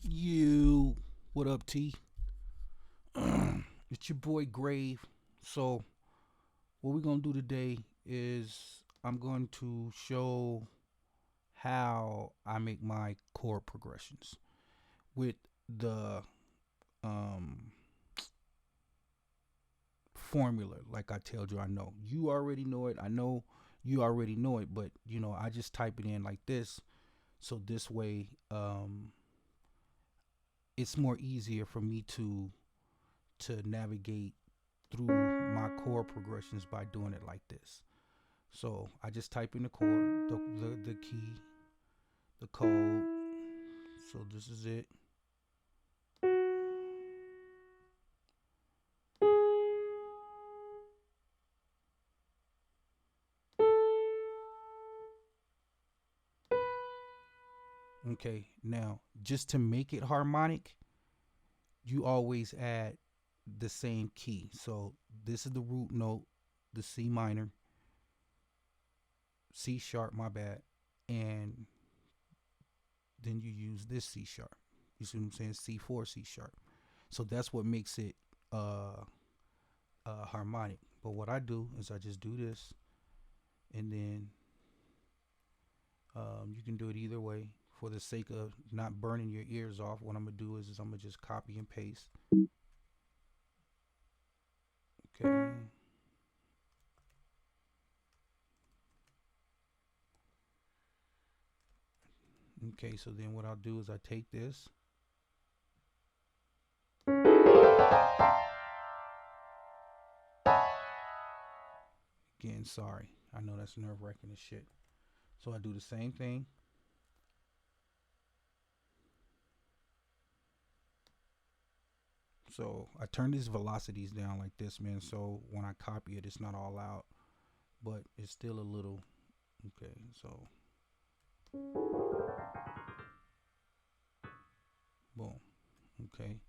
You, what up, T? It's your boy Grave. So, what we're gonna do today is I'm going to show how I make my chord progressions with the um, formula. Like I told you, I know you already know it. I know you already know it, but I just type it in like this, so this way, it's more easier for me to navigate through my chord progressions by doing it like this. So I just type in the chord, the key, the code. So this is it. Okay, now just to make it harmonic, you always add the same key. So this is the root note, the C minor, C sharp, my bad, and then you use this C sharp. You see what I'm saying? C4, C sharp. So that's what makes it uh, harmonic. But what I do is I just do this, and then you can do it either way. For the sake of not burning your ears off, what I'm gonna do is I'm gonna just copy and paste. Okay. Okay. So then what I'll do is I take this. Again, sorry. I know that's nerve wracking as shit. So I do the same thing. So I turn these velocities down like this, man. So when I copy it, it's not all out, but it's still a little. Okay. So boom. Okay.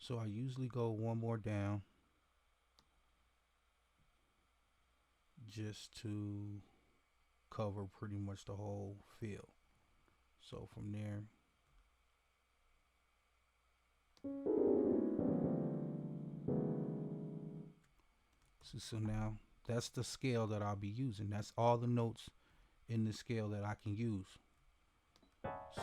So I usually go one more down just to cover pretty much the whole field. So from there, so now that's the scale that I'll be using. That's all the notes in the scale that I can use.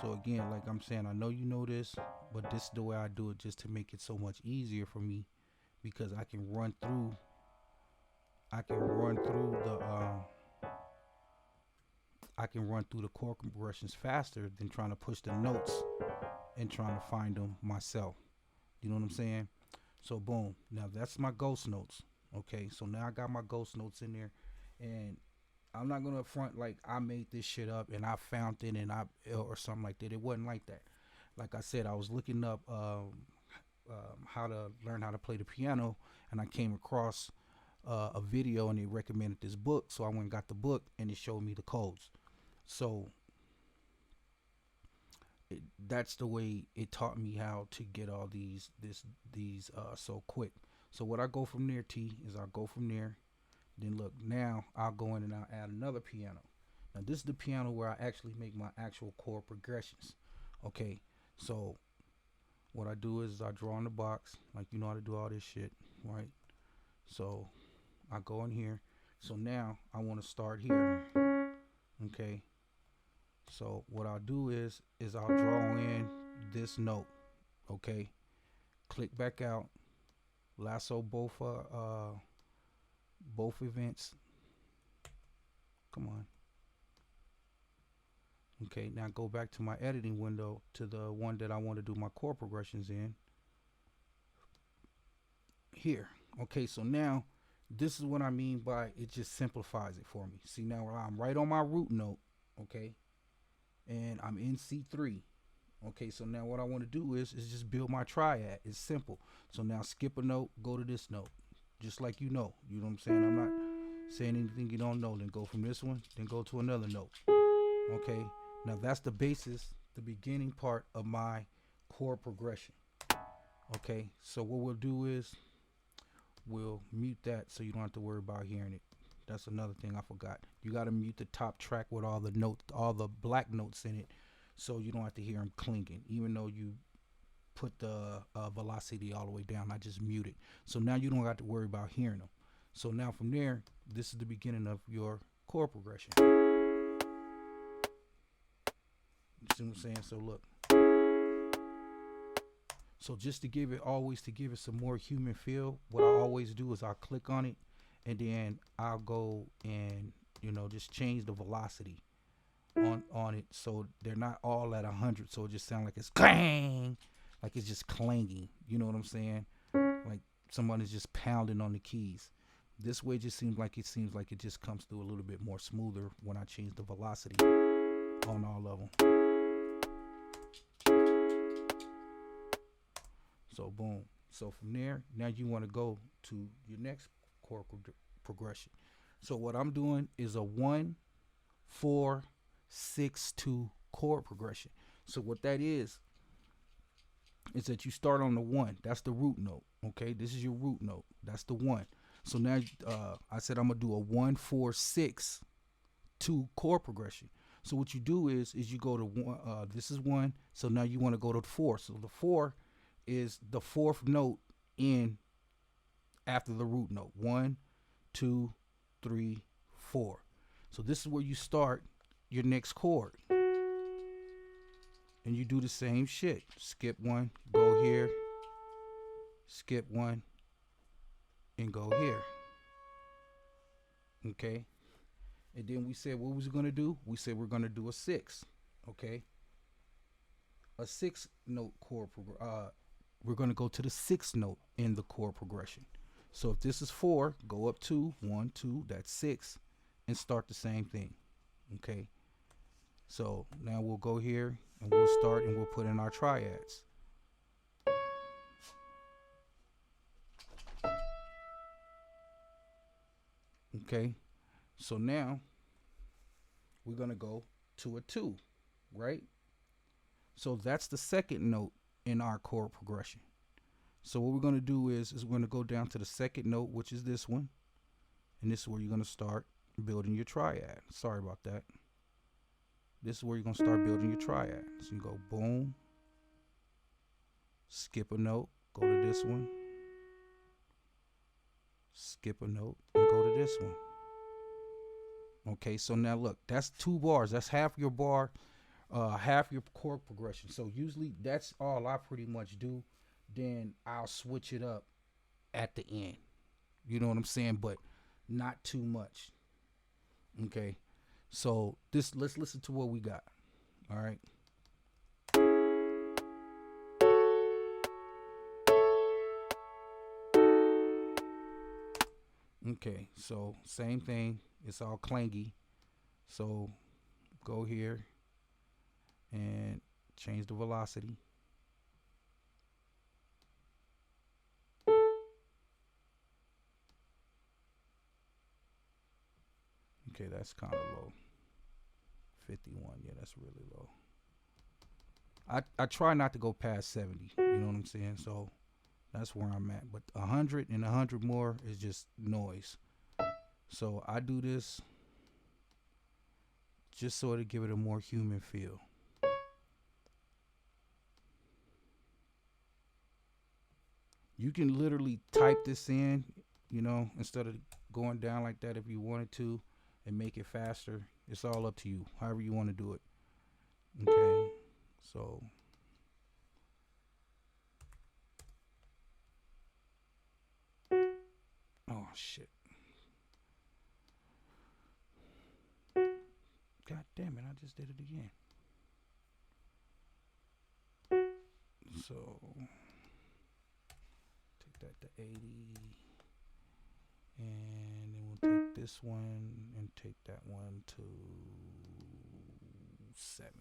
So again, like I'm saying, I know you know this, but this is the way I do it just to make it so much easier for me because I can run through the I can run through the chord progressions faster than trying to push the notes and trying to find them myself. You know what I'm saying? So boom. Now that's my ghost notes. Okay, so now I got my ghost notes in there, and I'm not gonna front like I made this shit up and I found it and I or something like that. It wasn't like that. Like I said, I was looking up how to learn how to play the piano, and I came across a video and they recommended this book, so I went and got the book and it showed me the codes. So that's the way it taught me how to get all these so quick. So what I go from there, T, is I go from there. Then look, now I'll go in and I'll add another piano. Now this is the piano where I actually make my actual chord progressions. Okay, so what I do is I draw in the box, like you know how to do all this shit, right? So I go in here. So now I want to start here. Okay. So what I'll do is I'll draw in this note. Okay. Click back out. Lasso both events. Come on. Okay, now go back to my editing window to the one that I want to do my chord progressions in. Here. Okay, so now this is what I mean by it just simplifies it for me. See, now I'm right on my root note, okay, and I'm in C3. Okay, so now what I want to do is just build my triad. It's simple. So now skip a note, go to this note, just like you know. You know what I'm saying? I'm not saying anything you don't know. Then go from this one, then go to another note. Okay, now that's the basis, the beginning part of my chord progression. Okay, so what we'll do is we'll mute that so you don't have to worry about hearing it. That's another thing I forgot. You got to mute the top track with all the notes, all the black notes in it, so you don't have to hear them clinking. Even though you put the velocity all the way down, I just mute it. So now you don't have to worry about hearing them. So now from there, this is the beginning of your chord progression. You see what I'm saying? So look. So just to give it, always to give it some more human feel, what I always do is I'll click on it, and then I'll go and, you know, just change the velocity on it, so they're not all at 100. So it just sounds like it's clang, like it's just clanging. You know what I'm saying? Like someone is just pounding on the keys. This way, it just seems like it just comes through a little bit more smoother when I change the velocity on all of them. So boom. So from there, now you want to go to your next chord progression. So what I'm doing is a 1, 4, 6, 2 chord progression. So what that is that you start on the 1. That's the root note. Okay, this is your root note. That's the 1. So now I said I'm gonna do a 1, 4, 6, 2 chord progression. So what you do is you go to 1. This is 1. So now you want to go to 4. So the 4 is the 4th note in after the root note. 1, 2, 3, 4. So this is where you start your next chord. And you do the same shit. Skip 1, go here, skip 1, and go here. Okay. And then we said what was we gonna do? We said we're gonna do a 6. Okay. A 6 note chord we're going to go to the 6th note in the chord progression. So if this is 4, go up 2, 1, 2, that's 6, and start the same thing. Okay. So now we'll go here and we'll start and we'll put in our triads. Okay. So now we're going to go to a 2, right? So that's the 2nd note in our chord progression. So what we're going to do is we're going to go down to the 2nd note, which is this one, and this is where you're going to start building your triad. Sorry about that. This is where you're going to start building your triad. So you go boom, skip a note, go to this one, skip a note, and go to this one. Okay, so now look, that's 2 bars. That's half your bar, half your chord progression. So usually that's all I pretty much do. Then I'll switch it up at the end. You know what I'm saying? But not too much. Okay. So let's listen to what we got. All right. Okay. So same thing. It's all clangy. So go here and change the velocity. Okay, that's kind of low. 51, yeah, that's really low. I try not to go past 70, you know what I'm saying? So that's where I'm at. But 100 and 100 more is just noise. So I do this just so to give it a more human feel. You can literally type this in, you know, instead of going down like that if you wanted to, and make it faster. It's all up to you, however you want to do it. Okay, so oh shit, god damn it, I just did it again. So take that to 80, and then we'll take this one and take that one to 70.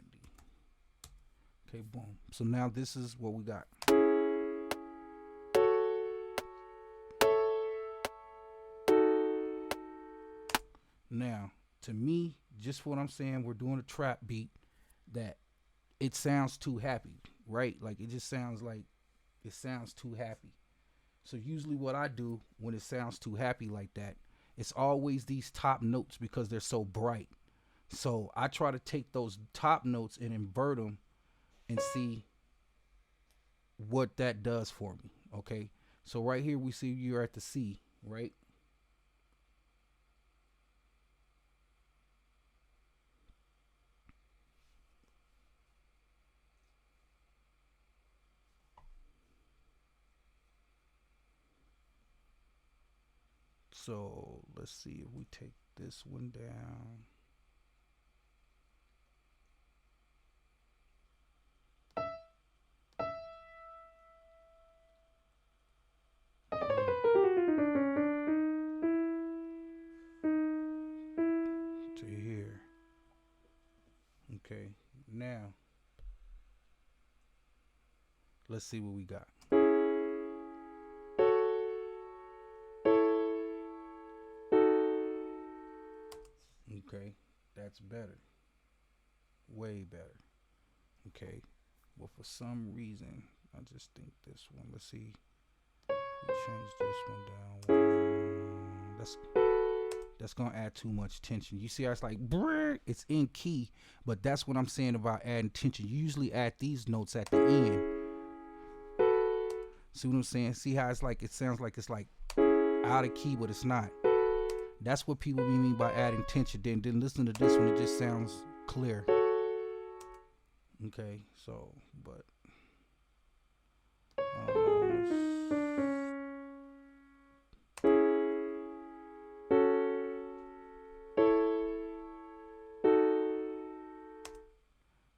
Okay, boom. So now this is what we got. Now, to me, just what I'm saying, we're doing a trap beat that it sounds too happy, right? Like it just sounds like it sounds too happy. So usually what I do when it sounds too happy like that It's always these top notes because they're so bright. So I try to take those top notes and invert them and see what that does for me. Okay. So right here we see you're at the C, right? So let's see if we take this one down. To here. Okay. Now let's see what we got. Okay. That's better. Way better. Okay. Well, for some reason, I just think this one. Let's see. We change this one down. That's gonna add too much tension. You see how it's like it's in key, but that's what I'm saying about adding tension. You usually add these notes at the end. See what I'm saying? See how it's like it sounds like it's like out of key, but it's not. That's what people mean by adding tension. Then listen to this one, it just sounds clear. Okay, so but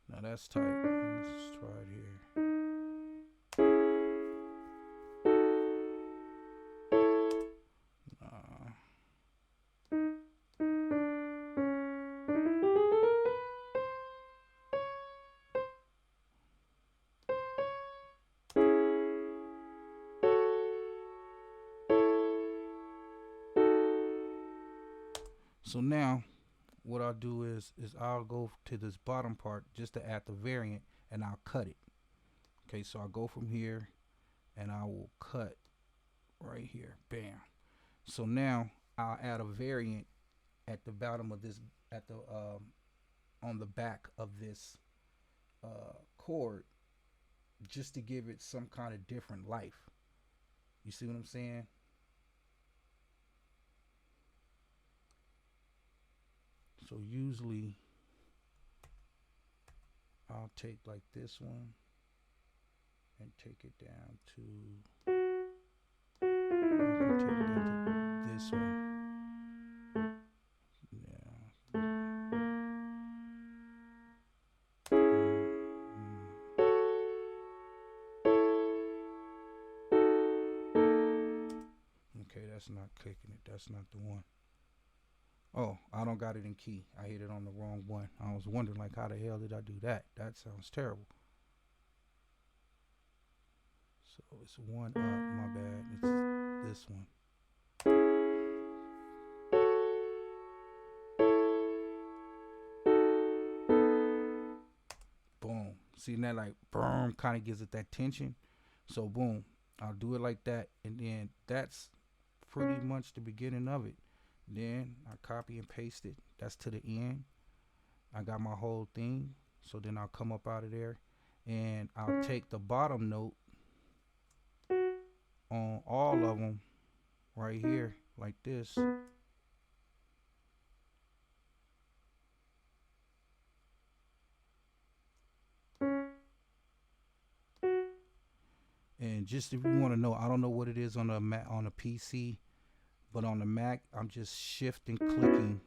now that's tight. Let's try it here. So now what I'll do is I'll go to this bottom part just to add the variant, and I'll cut it. Okay, so I'll go from here and I will cut right here. Bam. So now I'll add a variant at the bottom of this, at the on the back of this chord, just to give it some kind of different life. You see what I'm saying? So usually I'll take like this one and take it down to, take it down to this one. Yeah. Okay, that's not clicking it. That's not the one. Oh, I don't got it in key. I hit it on the wrong one. I was wondering like how the hell did I do that? That sounds terrible. So it's one up, my bad. It's this one. Boom. See that like boom kind of gives it that tension. So boom, I'll do it like that, and then that's pretty much the beginning of it. Then I copy and paste it. That's to the end. I got my whole thing. So then I'll come up out of there and I'll take the bottom note on all of them right here like this. And just if you want to know, I don't know what it is on the Mac, on the PC, but on the Mac, I'm just shifting clicking.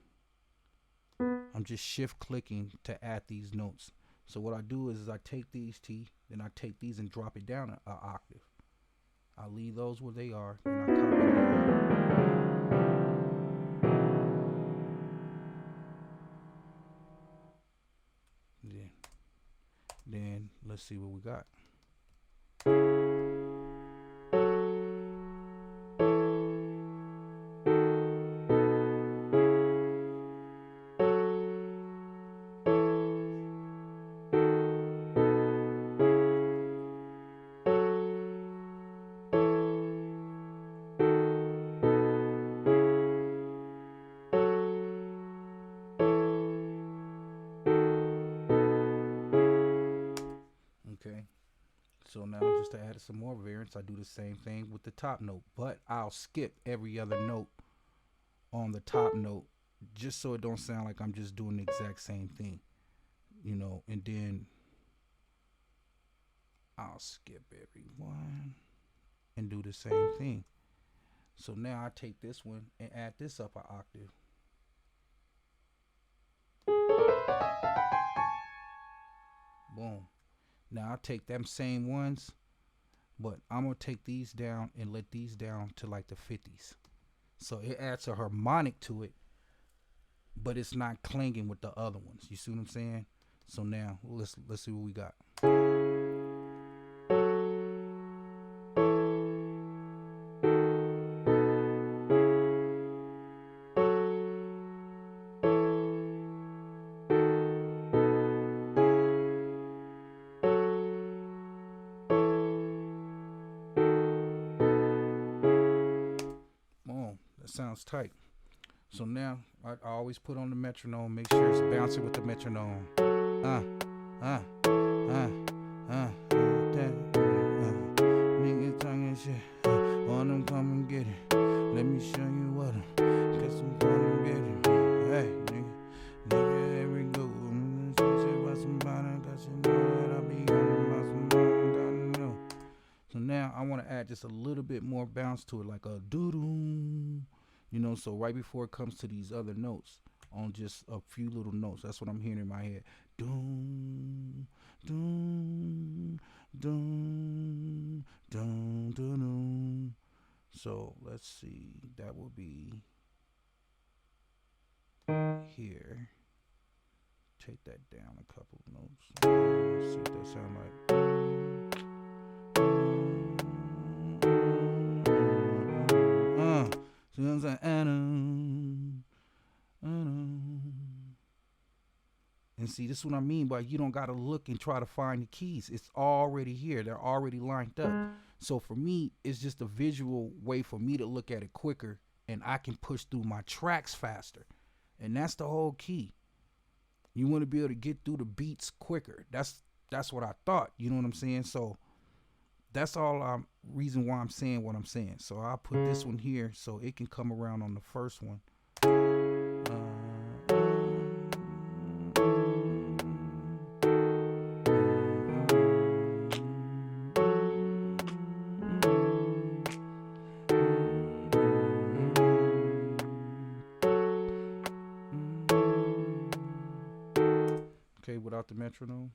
I'm just shift clicking to add these notes. So what I do is I take these T, then I take these and drop it down an octave. I leave those where they are, then I copy them. Then let's see what we got. So now just to add some more variance, I do the same thing with the top note, but I'll skip every other note on the top note just so it don't sound like I'm just doing the exact same thing, you know, and then I'll skip every one and do the same thing. So now I take this one and add this up an octave. Boom. Now I take them same ones, but I'm gonna take these down and let these down to like the 50s. So it adds a harmonic to it, but it's not clanging with the other ones. You see what I'm saying? So now let's see what we got. Boom. That sounds tight. So now I always put on the metronome, make sure it's bouncing with the metronome. Nigga talking shit. Want them come and get it. Let me show you what I'm. Cause I'm gonna get it. Hey, nigga, here we go. So now I want to add just a little bit more bounce to it, like a doo-doo. You know, so right before it comes to these other notes, on just a few little notes, that's what I'm hearing in my head. Doom, doom, doom, doom, doom, doom. So let's see, that will be here. Take that down a couple of notes. Let's see what that sound like. See what I'm saying? And see, this is what I mean by you don't gotta look and try to find the keys. It's already here. They're already lined up. So for me, it's just a visual way for me to look at it quicker, and I can push through my tracks faster. And that's the whole key. You want to be able to get through the beats quicker. That's what I thought. You know what I'm saying? So that's all reason why I'm saying what I'm saying. So I'll put this one here so it can come around on the first one. Okay, without the metronome.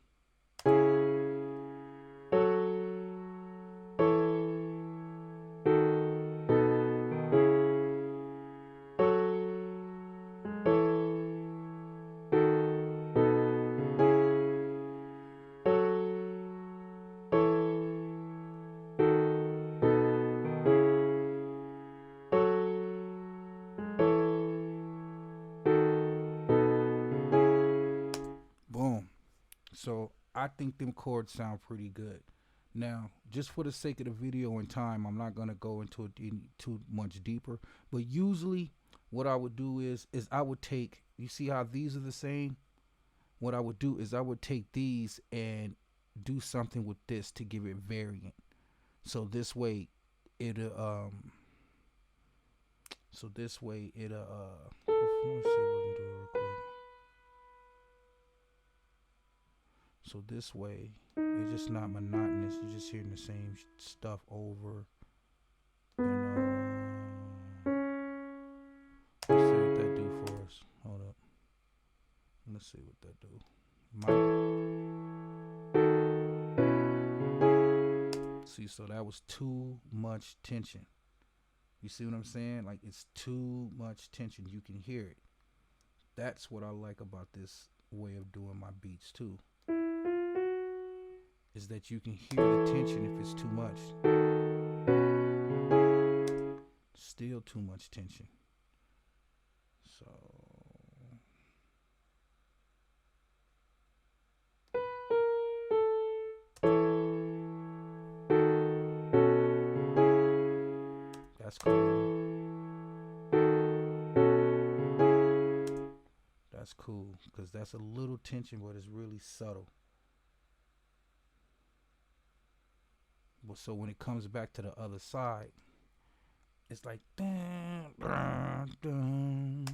Boom. So I think them chords sound pretty good. Now, just for the sake of the video and time, I'm not gonna go into it too much deeper. But usually, what I would do is I would take. You see how these are the same? What I would do is I would take these and do something with this to give it variant. So this way, it'll So this way it'll let's see what I can do real quick. So this way, it's just not monotonous. You're just hearing the same stuff over and let's see what that do for us. Hold up. Let's see what that do. See, so that was too much tension. You see what I'm saying? Like, it's too much tension. You can hear it. That's what I like about this way of doing my beats too. Is that you can hear the tension if it's too much. Still too much tension. So that's cool. That's cool because that's a little tension, but it's really subtle. So when it comes back to the other side, it's like dun, dun, dun.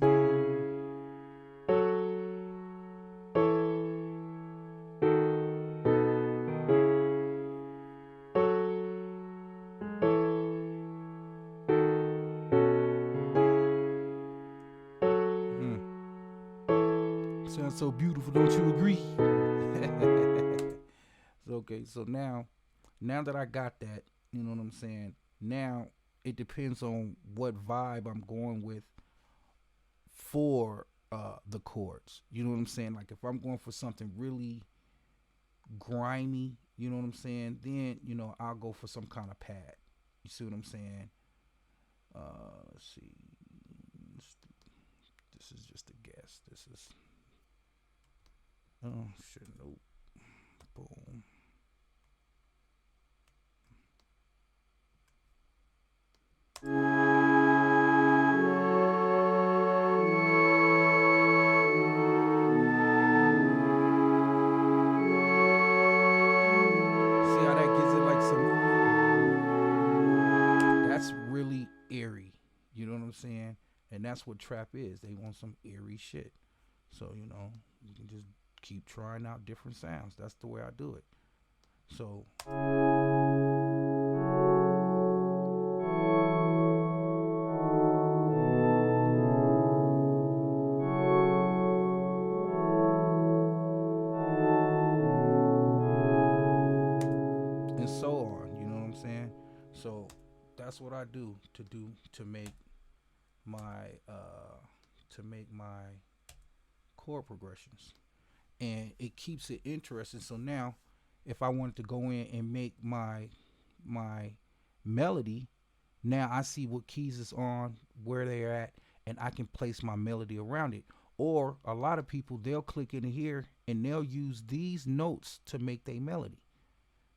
Sounds so beautiful, don't you agree? So, okay, so now that I got that, you know what I'm saying? Now it depends on what vibe I'm going with for the chords. You know what I'm saying? Like if I'm going for something really grimy, you know what I'm saying? Then, I'll go for some kind of pad. You see what I'm saying? Let's see. This is just a guess. This is oh shit, nope. Boom. See how that gives it like some that's really eerie. You know what I'm saying? And that's what trap is. They want some eerie shit. So, you can just keep trying out different sounds. That's the way I do it. So and so on, you know what I'm saying? So that's what I do to make my chord progressions, and it keeps it interesting. So now if I wanted to go in and make my melody, now I see what keys is on, where they're at, and I can place my melody around it. Or a lot of people, they'll click in here and they'll use these notes to make their melody.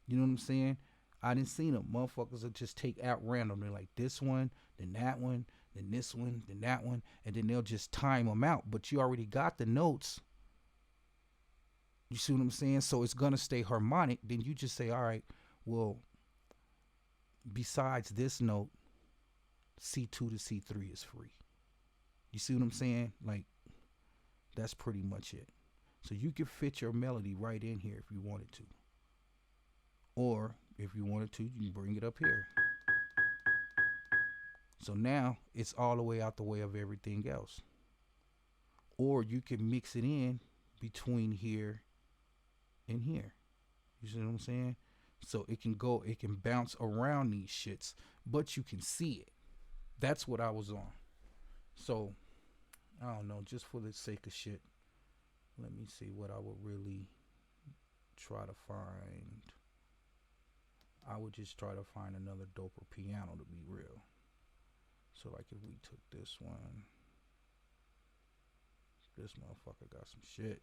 You know what I'm saying? I didn't see them. Motherfuckers will just take out random. They're like this one, then that one, then this one, then that one, and then they'll just time them out. But you already got the notes. You see what I'm saying? So it's gonna stay harmonic. Then you just say, all right, well, besides this note, C2 to C3 is free. You see what I'm saying? Like, that's pretty much it. So you can fit your melody right in here if you wanted to. Or if you wanted to, you can bring it up here. So now it's all the way out the way of everything else. Or you can mix it in between here and here. You see what I'm saying? So it can bounce around these shits, but you can see it. That's what I was on. So I don't know, just for the sake of shit, let me see what I would really try to find. I would just try to find another doper piano, to be real. So like if we took this one, this motherfucker got some shit.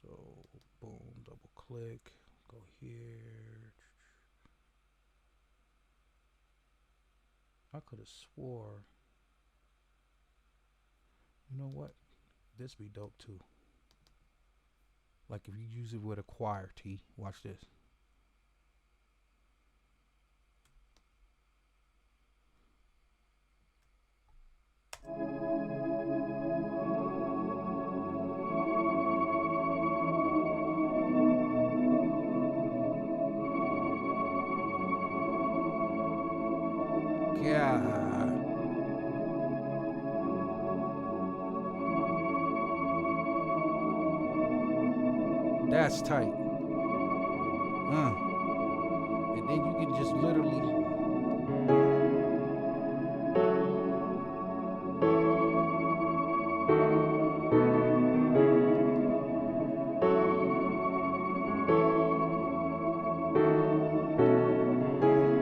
So boom, double click, go here. I could have swore, you know what? This be dope too. Like if you use it with a choir, T, watch this. Yeah. That's tight. And then you can just literally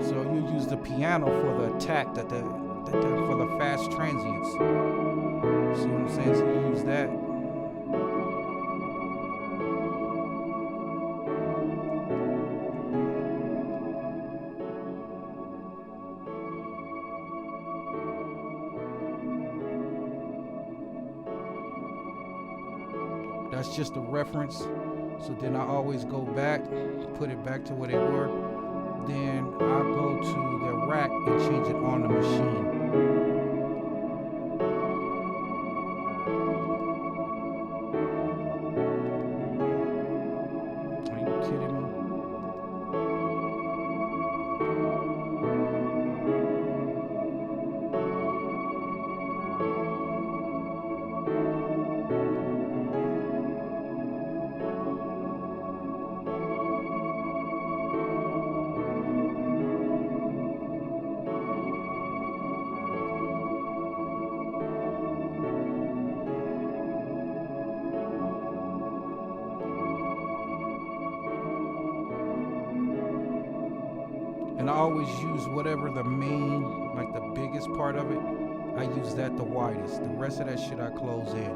so you use the piano for the attack for the fast transients. See what I'm saying? So you use that. That's just a reference. So then I always go back, put it back to where they were. Then I go to the rack and change it on the machine. Are you kidding me? And I always use whatever the main, like the biggest part of it, I use that the widest. The rest of that shit I close in.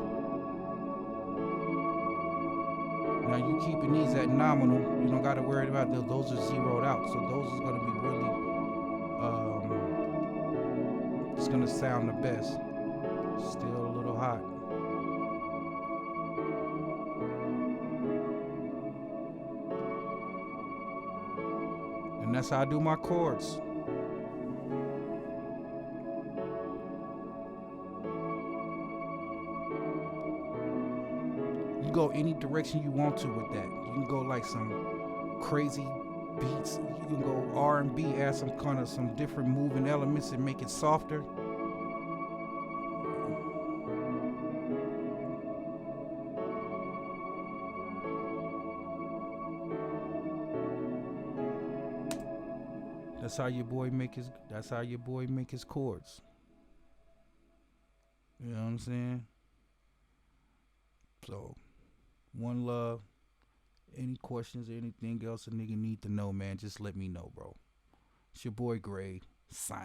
Now you keeping these at nominal, you don't gotta worry about those. Those are zeroed out, so those is gonna be really, it's gonna sound the best. Still a little hot. And that's how I do my chords. You go any direction you want to with that. You can go like some crazy beats. You can go R&B, add some kind of some different moving elements and make it softer. That's how your boy make his. That's how your boy make his chords. You know what I'm saying? So, one love. Any questions or anything else a nigga need to know, man? Just let me know, bro. It's your boy Gray. Sign.